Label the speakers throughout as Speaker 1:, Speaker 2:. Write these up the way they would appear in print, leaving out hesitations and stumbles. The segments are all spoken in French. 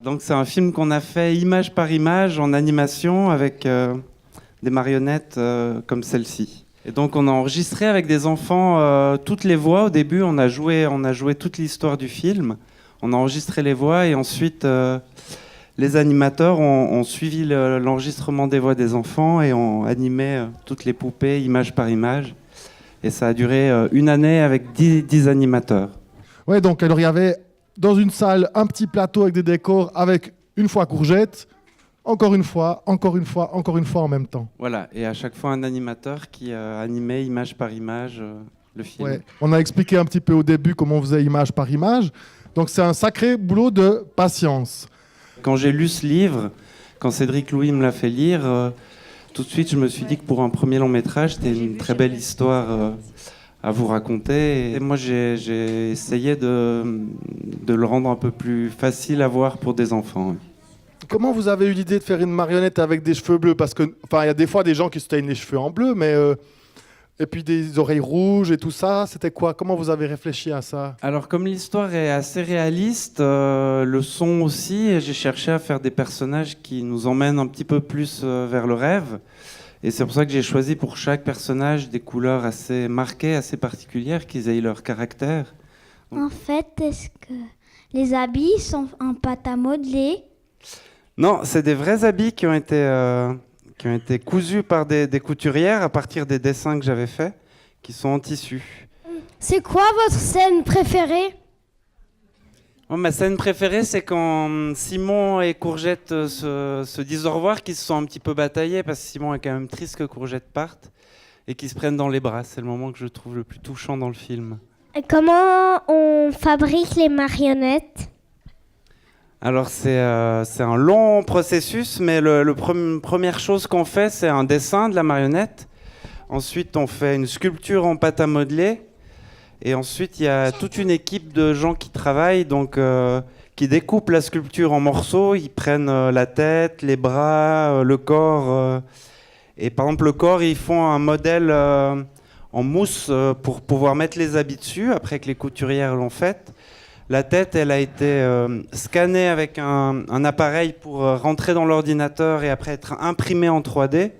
Speaker 1: Donc c'est un film qu'on a fait image par image en animation avec des marionnettes comme celle-ci. Et donc on a enregistré avec des enfants toutes les voix. Au début on a joué toute l'histoire du film. On a enregistré les voix et ensuite les animateurs ont suivi l'enregistrement des voix des enfants et ont animé toutes les poupées image par image. Et ça a duré une année avec 10 animateurs.
Speaker 2: Ouais, donc alors il y avait dans une salle un petit plateau avec des décors avec une fois Courgette, encore une fois, encore une fois, encore une fois en même temps.
Speaker 1: Voilà, et à chaque fois un animateur qui animait image par image le film.
Speaker 2: Ouais. On a expliqué un petit peu au début comment on faisait image par image. Donc c'est un sacré boulot de patience.
Speaker 1: Quand j'ai lu ce livre, quand Cédric Louis me l'a fait lire, tout de suite je me suis dit que pour un premier long métrage, c'était une très belle histoire à vous raconter. Et moi j'ai essayé de le rendre un peu plus facile à voir pour des enfants.
Speaker 2: Comment vous avez eu l'idée de faire une marionnette avec des cheveux bleus? Parce que, enfin, il y a des fois des gens qui se teignent les cheveux en bleu, mais et puis des oreilles rouges et tout ça. C'était quoi? Comment vous avez réfléchi à ça?
Speaker 1: Alors comme l'histoire est assez réaliste, le son aussi, et j'ai cherché à faire des personnages qui nous emmènent un petit peu plus vers le rêve. Et c'est pour ça que j'ai choisi pour chaque personnage des couleurs assez marquées, assez particulières, qu'ils aient leur caractère.
Speaker 3: En fait, est-ce que les habits sont en pâte à modeler?
Speaker 1: Non, c'est des vrais habits qui ont été cousus par des couturières à partir des dessins que j'avais faits, qui sont en tissu.
Speaker 3: C'est quoi votre scène préférée?
Speaker 1: Ma scène préférée, c'est quand Simon et Courgette se disent au revoir, qu'ils se sont un petit peu bataillés, parce que Simon est quand même triste que Courgette parte, et qu'ils se prennent dans les bras. C'est le moment que je trouve le plus touchant dans le film.
Speaker 3: Et comment on fabrique les marionnettes?
Speaker 1: Alors c'est un long processus, mais première chose qu'on fait, c'est un dessin de la marionnette. Ensuite, on fait une sculpture en pâte à modeler. Et ensuite, il y a toute une équipe de gens qui travaillent, donc qui découpent la sculpture en morceaux. Ils prennent la tête, les bras, le corps. Et par exemple, le corps, ils font un modèle en mousse pour pouvoir mettre les habits dessus, après que les couturières l'ont fait. La tête, elle a été scannée avec un appareil pour rentrer dans l'ordinateur et après être imprimée en 3D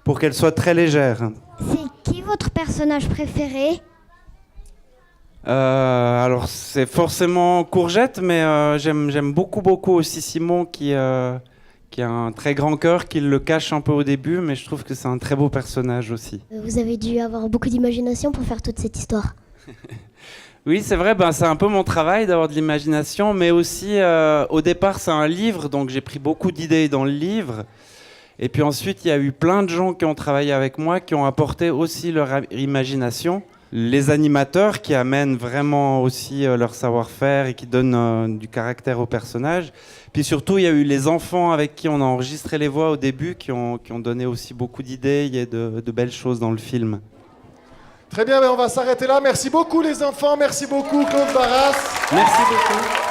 Speaker 1: pour qu'elle soit très légère.
Speaker 3: C'est qui votre personnage préféré?
Speaker 1: Alors c'est forcément Courgette, mais j'aime beaucoup aussi Simon qui a un très grand cœur, qui le cache un peu au début, mais je trouve que c'est un très beau personnage aussi.
Speaker 3: Vous avez dû avoir beaucoup d'imagination pour faire toute cette histoire.
Speaker 1: Oui, c'est vrai, c'est un peu mon travail d'avoir de l'imagination, mais aussi, au départ, c'est un livre, donc j'ai pris beaucoup d'idées dans le livre. Et puis ensuite, il y a eu plein de gens qui ont travaillé avec moi, qui ont apporté aussi leur imagination. Les animateurs qui amènent vraiment aussi leur savoir-faire et qui donnent du caractère au personnage. Puis surtout, il y a eu les enfants avec qui on a enregistré les voix au début, qui ont donné aussi beaucoup d'idées et de belles choses dans le film.
Speaker 2: Très bien, on va s'arrêter là. Merci beaucoup les enfants, merci beaucoup Claude Barras.
Speaker 1: Merci beaucoup.